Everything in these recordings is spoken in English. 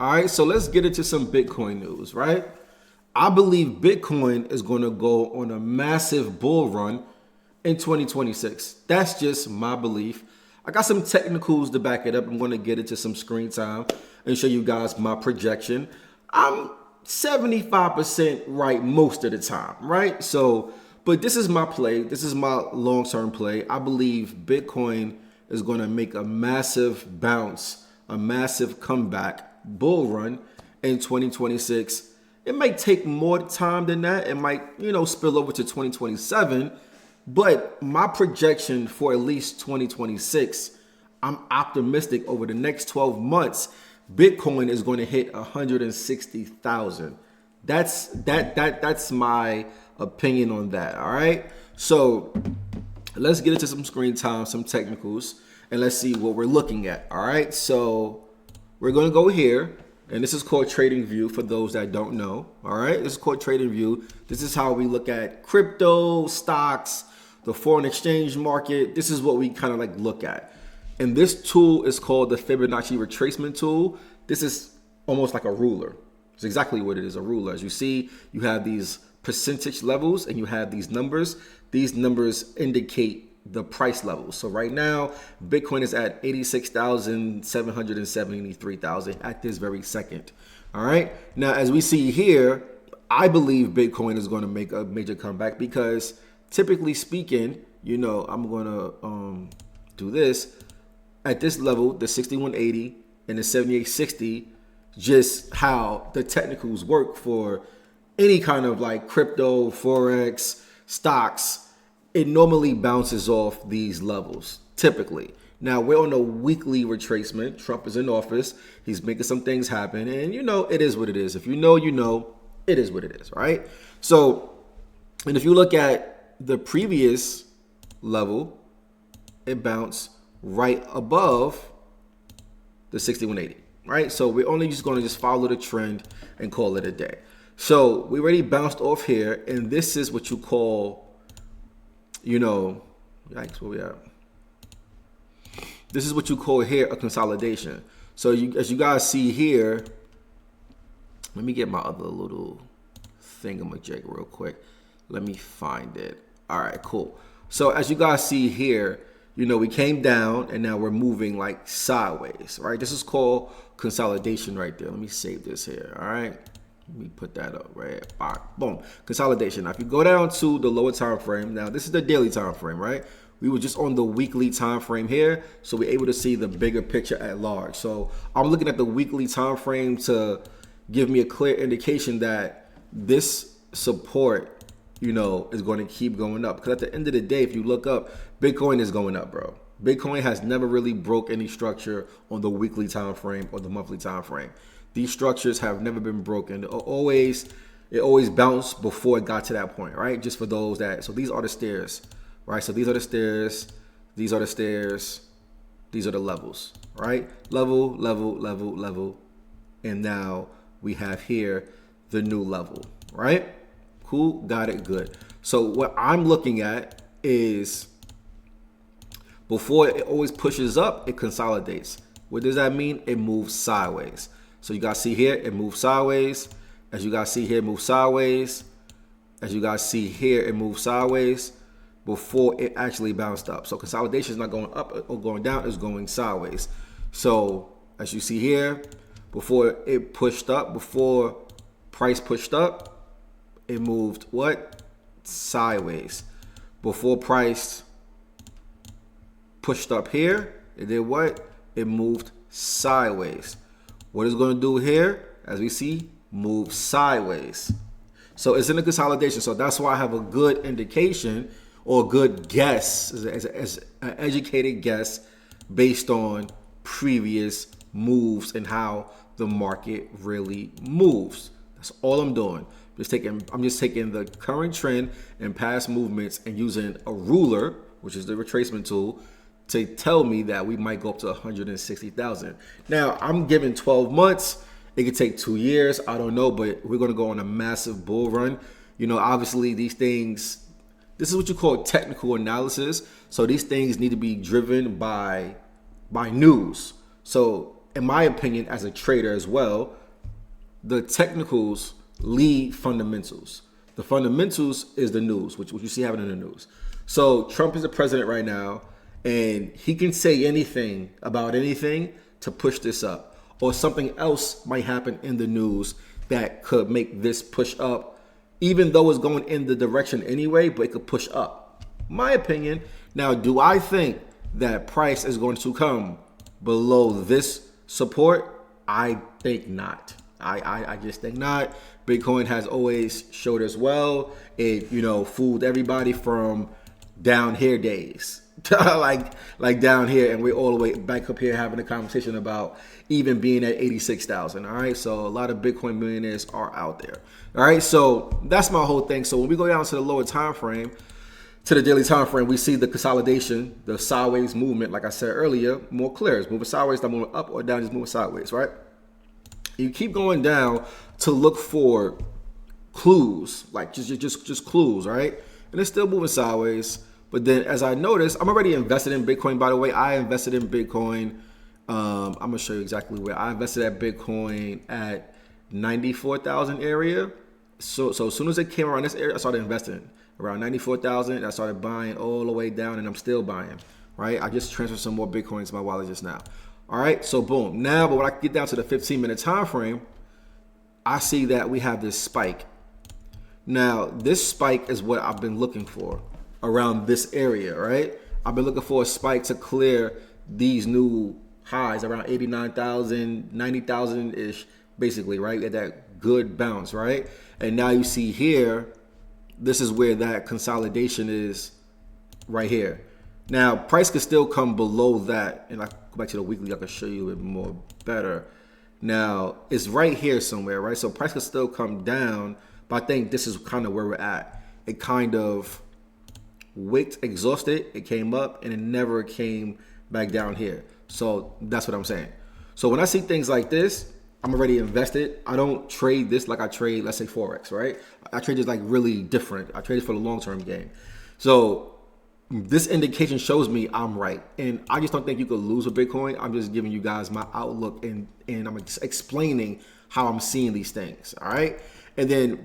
All right, so let's get into some Bitcoin news, right? I believe Bitcoin is going to go on a massive bull run in 2026. That's just my belief. I got some technicals to back it up. I'm going to get into some screen time and show you guys my projection. I'm 75% right most of the time, right? So, but this is my play. This is my long-term play. I believe Bitcoin is going to make a massive bounce, a massive comeback bull run in 2026. It might take more time than that. It might, spill over to 2027. But my projection for at least 2026, I'm optimistic over the next 12 months, Bitcoin is going to hit 160,000. That's my opinion on that. All right. So let's get into some screen time, some technicals, and let's see what we're looking at. All right. So we're going to go here, and this is called Trading View for those that don't know. All right. This is called Trading View. This is how we look at crypto, stocks, the foreign exchange market. This is what we kind of like look at. And this tool is called the Fibonacci retracement tool. This is almost like a ruler. It's exactly what it is, a ruler. As you see, you have these percentage levels and you have these numbers. These numbers indicate the price levels. So right now, Bitcoin is at 86,773,000 at this very second. All right. Now, as we see here, I believe Bitcoin is going to make a major comeback because typically speaking, I'm going to do this. At this level, the 6180 and the 7860, just how the technicals work for any kind of like crypto, forex, stocks, it normally bounces off these levels, typically. Now, we're on a weekly retracement. Trump is in office. He's making some things happen. And, it is what it is. If you know, it is what it is, right? So, and if you look at the previous level, it bounced right above the 6180, right? So we're only just going to follow the trend and call it a day. So we already bounced off here, and this is what you call, yikes, where we at? This is what you call here a consolidation. So as you guys see here, let me get my other little thingamajig real quick. Let me find it. All right, cool. So as you guys see here, we came down and now we're moving like sideways, right? This is called consolidation right there. Let me save this here, all right? Let me put that up right. Boom, consolidation. Now, if you go down to the lower time frame, now this is the daily time frame, right? We were just on the weekly time frame here, so we're able to see the bigger picture at large. So I'm looking at the weekly time frame to give me a clear indication that this support is going to keep going up. Because at the end of the day, if you look up, Bitcoin is going up, bro. Bitcoin has never really broke any structure on the weekly time frame or the monthly time frame. These structures have never been broken. It always bounced before it got to that point, right? Just for those that, so these are the stairs, right? So these are the stairs, these are the stairs, these are the levels, right? Level, level, level, level. And now we have here the new level, right? Cool, got it, good. So what I'm looking at is before it always pushes up, it consolidates. What does that mean? It moves sideways. So you guys see here, it moves sideways. As you guys see here, it moves sideways. As you guys see here, it moves sideways before it actually bounced up. So consolidation is not going up or going down, it's going sideways. So as you see here, before it pushed up, before price pushed up, it moved what? Sideways. Before price pushed up here, it did what? It moved sideways. What it's going to do here, as we see, move sideways. So it's in a consolidation. So that's why I have a good indication or a good guess, as an educated guess based on previous moves and how the market really moves. That's all I'm doing. I'm just taking the current trend and past movements and using a ruler, which is the retracement tool, to tell me that we might go up to 160,000. Now, I'm giving 12 months. It could take 2 years. I don't know, but we're going to go on a massive bull run. Obviously these things, this is what you call technical analysis. So these things need to be driven by news. So in my opinion, as a trader as well, the technicals lead fundamentals. The fundamentals is the news, which you see happening in the news. So Trump is the president right now, and he can say anything about anything to push this up. Or something else might happen in the news that could make this push up, even though it's going in the direction anyway, but it could push up. My opinion. Now, do I think that price is going to come below this support? I think not. I just think not. Bitcoin has always showed us well. It, fooled everybody from down here days. like down here, and we're all the way back up here having a conversation about even being at 86,000. All right, so a lot of Bitcoin millionaires are out there. All right, so that's my whole thing. So when we go down to the lower time frame, to the daily time frame, we see the consolidation, the sideways movement. Like I said earlier, more clear. It's moving sideways, not moving up or down, just moving sideways. Right? You keep going down to look for clues, like just clues, right? And it's still moving sideways. But then, as I noticed, I'm already invested in Bitcoin. By the way, I invested in Bitcoin. I'm gonna show you exactly where I invested at Bitcoin at 94,000 area. So as soon as it came around this area, I started investing around 94,000. I started buying all the way down, and I'm still buying. Right? I just transferred some more Bitcoin to my wallet just now. All right. So boom. Now, but when I get down to the 15-minute time frame, I see that we have this spike. Now, this spike is what I've been looking for around this area, right? I've been looking for a spike to clear these new highs around 89,000, 90,000-ish, basically, right? At that good bounce, right? And now you see here, this is where that consolidation is right here. Now, price could still come below that, and I go back to the weekly, I can show you it more better. Now, it's right here somewhere, right? So price could still come down, but I think this is kind of where we're at. It kind of wicked, exhausted, it came up, and it never came back down here. So that's what I'm saying. So when I see things like this, I'm already invested. I don't trade this like I trade, let's say, Forex, right? I trade this like really different. I trade it for the long-term game. So this indication shows me I'm right. And I just don't think you could lose with Bitcoin. I'm just giving you guys my outlook, and I'm explaining how I'm seeing these things, all right? And then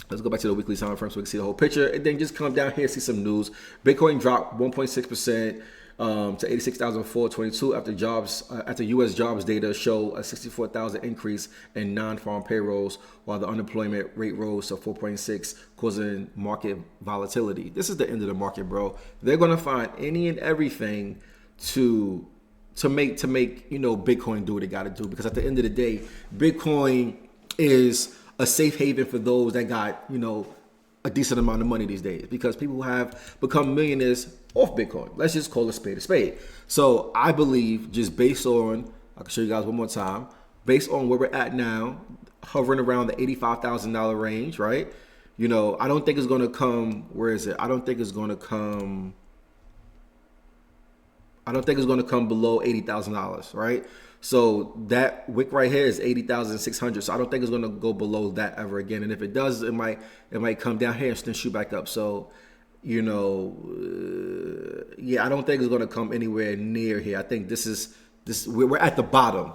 let's go back to the weekly time frame so we can see the whole picture. And then just come down here and see some news. Bitcoin dropped 1.6% to 86,422 after U.S. jobs data show a 64,000 increase in non-farm payrolls, while the unemployment rate rose to 4.6, causing market volatility. This is the end of the market, bro. They're gonna find any and everything to make Bitcoin do what it got to do, because at the end of the day, Bitcoin is a safe haven for those that got a decent amount of money these days, because people have become millionaires off Bitcoin. Let's just call a spade a spade. So I believe, just based on, I can show you guys one more time, based on where we're at now, hovering around the $85,000 range, right? I don't think it's going to come, where is it? I don't think it's going to come below $80,000, right? So that wick right here is 80,600. So I don't think it's going to go below that ever again. And if it does, it might come down here and then shoot back up. So, I don't think it's going to come anywhere near here. I think we're at the bottom.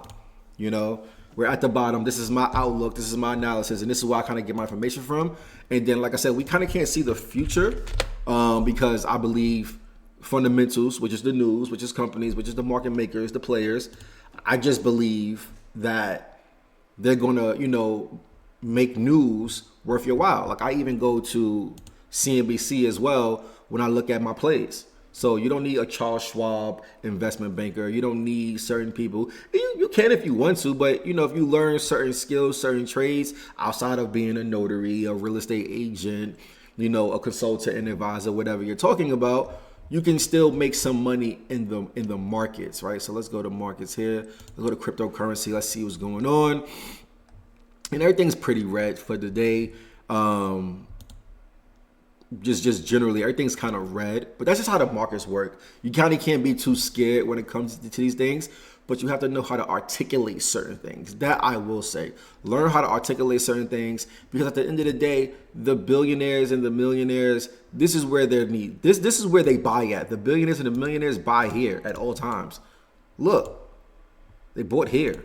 We're at the bottom. This is my outlook. This is my analysis, and this is where I kind of get my information from. And then, like I said, we kind of can't see the future because I believe fundamentals, which is the news, which is companies, which is the market makers, the players. I just believe that they're going to, make news worth your while. Like, I even go to CNBC as well when I look at my plays. So you don't need a Charles Schwab investment banker. You don't need certain people. You can if you want to, but if you learn certain skills, certain trades outside of being a notary, a real estate agent, a consultant, an advisor, whatever you're talking about, you can still make some money in the markets, right? So let's go to markets here. Let's go to cryptocurrency. Let's see what's going on. And everything's pretty red for the day. Just generally, everything's kind of red. But that's just how the markets work. You kind of can't be too scared when it comes to these things. But you have to know how to articulate certain things. That I will say. Learn how to articulate certain things, because at the end of the day, the billionaires and the millionaires, this is where they're need. This is where they buy at. The billionaires and the millionaires buy here at all times. Look, They bought here.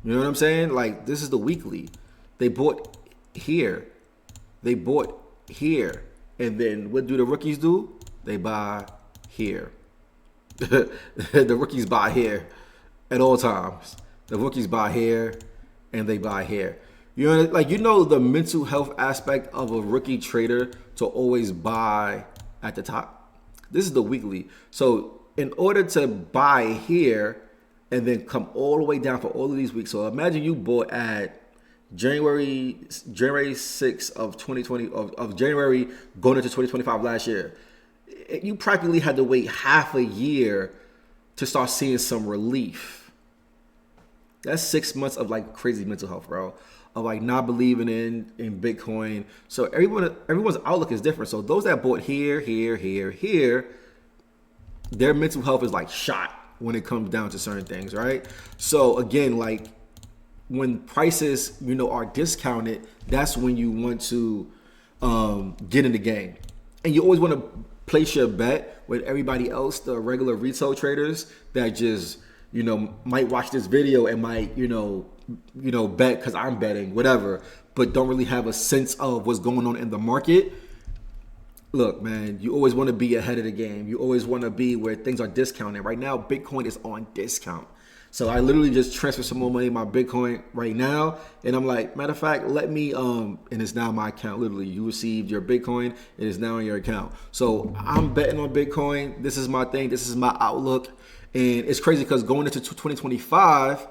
You know what I'm saying? Like, this is the weekly. They bought here. They bought here. And then what do the rookies do? They buy here. The rookies buy here at all times. The rookies buy here and they buy here. You know, like, you know, the mental health aspect of a rookie trader to always buy at the top. This is the weekly. So in order to buy here and then come all the way down for all of these weeks. So imagine you bought at January 6th of 2020 of January going into 2025 last year. You practically had to wait half a year to start seeing some relief. That's 6 months of like crazy mental health, bro. Of like not believing in Bitcoin. So everyone's outlook is different. So those that bought here, their mental health is like shot when it comes down to certain things, right? So again, like when prices, you know, are discounted, that's when you want to get in the game. And you always want to place your bet with everybody else, the regular retail traders that just, you know, might watch this video and might, you know, bet because I'm betting, whatever, but don't really have a sense of what's going on in the market. Look, man, you always want to be ahead of the game. You always want to be where things are discounted. Right now, Bitcoin is on discount. So I literally just transferred some more money in my Bitcoin right now. And I'm like, matter of fact, let me, and it's now my account. Literally, you received your Bitcoin. It is now in your account. So I'm betting on Bitcoin. This is my thing. This is my outlook. And it's crazy because going into 2025,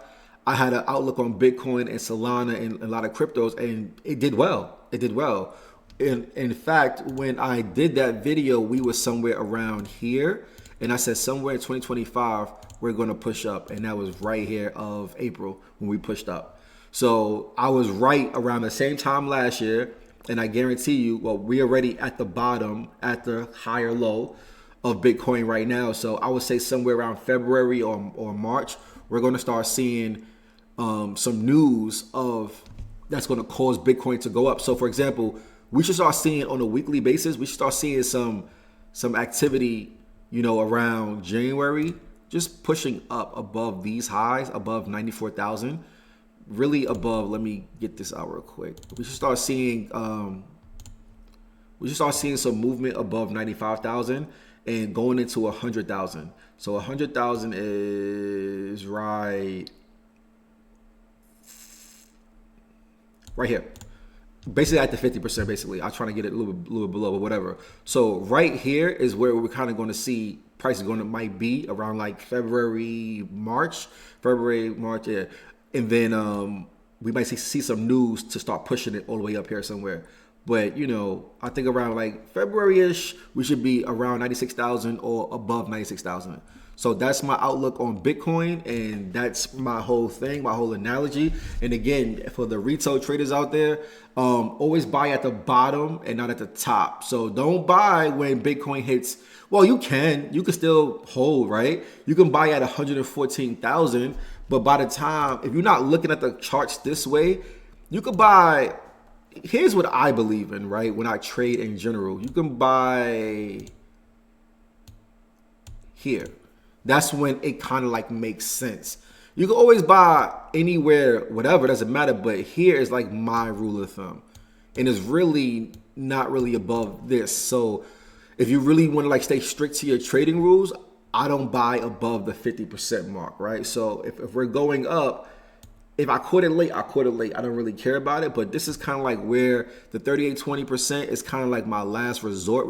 I had an outlook on Bitcoin and Solana and a lot of cryptos, and it did well. It did well. In fact, when I did that video, we were somewhere around here. And I said somewhere in 2025, we're going to push up. And that was right here of April when we pushed up. So I was right around the same time last year. And I guarantee you, well, we're already at the bottom, at the higher low of Bitcoin right now. So I would say somewhere around February or March, we're going to start seeing some news of that's going to cause Bitcoin to go up. So for example, we should start seeing on a weekly basis, we should start seeing some activity, you know, around January, just pushing up above these highs, above 94,000, really above. Let me get this out real quick. We should start seeing some movement above 95,000 and going into 100,000. So 100,000 is right here. Basically at the 50%, basically. I'm trying to get it a little bit below, but whatever. So right here is where we're kind of going to see prices might be around like February, March, yeah. And then we might see some news to start pushing it all the way up here somewhere. But, you know, I think around like February-ish, we should be around 96,000 or above 96,000. So that's my outlook on Bitcoin, and that's my whole thing, my whole analogy. And again, for the retail traders out there, always buy at the bottom and not at the top. So don't buy when Bitcoin hits. Well, you can still hold, right? You can buy at 114,000, but by the time, if you're not looking at the charts this way, you could buy. Here's what I believe in, right? When I trade in general, you can buy here. That's when it kind of like makes sense. You can always buy anywhere, whatever, doesn't matter. But here is like my rule of thumb. And it's really not really above this. So if you really want to like stay strict to your trading rules, I don't buy above the 50% mark, right? So if we're going up, if I caught it late, I caught it late. I don't really care about it. But this is kind of like where the 38-20% is kind of like my last resort.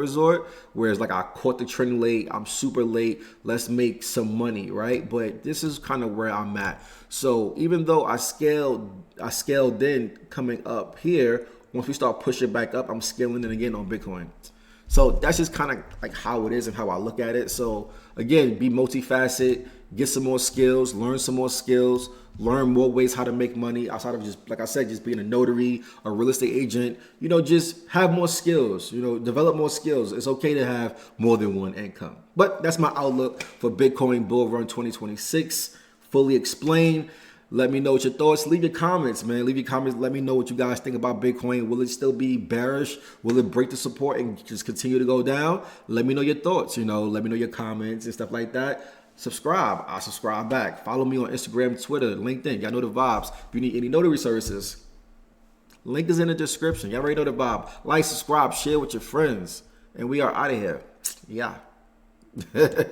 Whereas like I caught the trend late. I'm super late. Let's make some money, right? But this is kind of where I'm at. So even though I scaled in coming up here, once we start pushing back up, I'm scaling in again on Bitcoin. So that's just kind of like how it is and how I look at it. So again, be multifaceted, get some more skills, learn some more skills, learn more ways how to make money outside of just, like I said, just being a notary, a real estate agent. You know, just have more skills, you know, develop more skills. It's okay to have more than one income. But that's my outlook for Bitcoin Bull Run 2026. Fully explained. Let me know what your thoughts. Leave your comments, man. Leave your comments. Let me know what you guys think about Bitcoin. Will it still be bearish? Will it break the support and just continue to go down? Let me know your thoughts, you know. Let me know your comments and stuff like that. subscribe. I subscribe back. Follow me on Instagram, Twitter, LinkedIn. Y'all know the vibes. If you need any notary services, link is in the description. Y'all already know the vibe. Like, subscribe, share with your friends. And we are out of here. Yeah.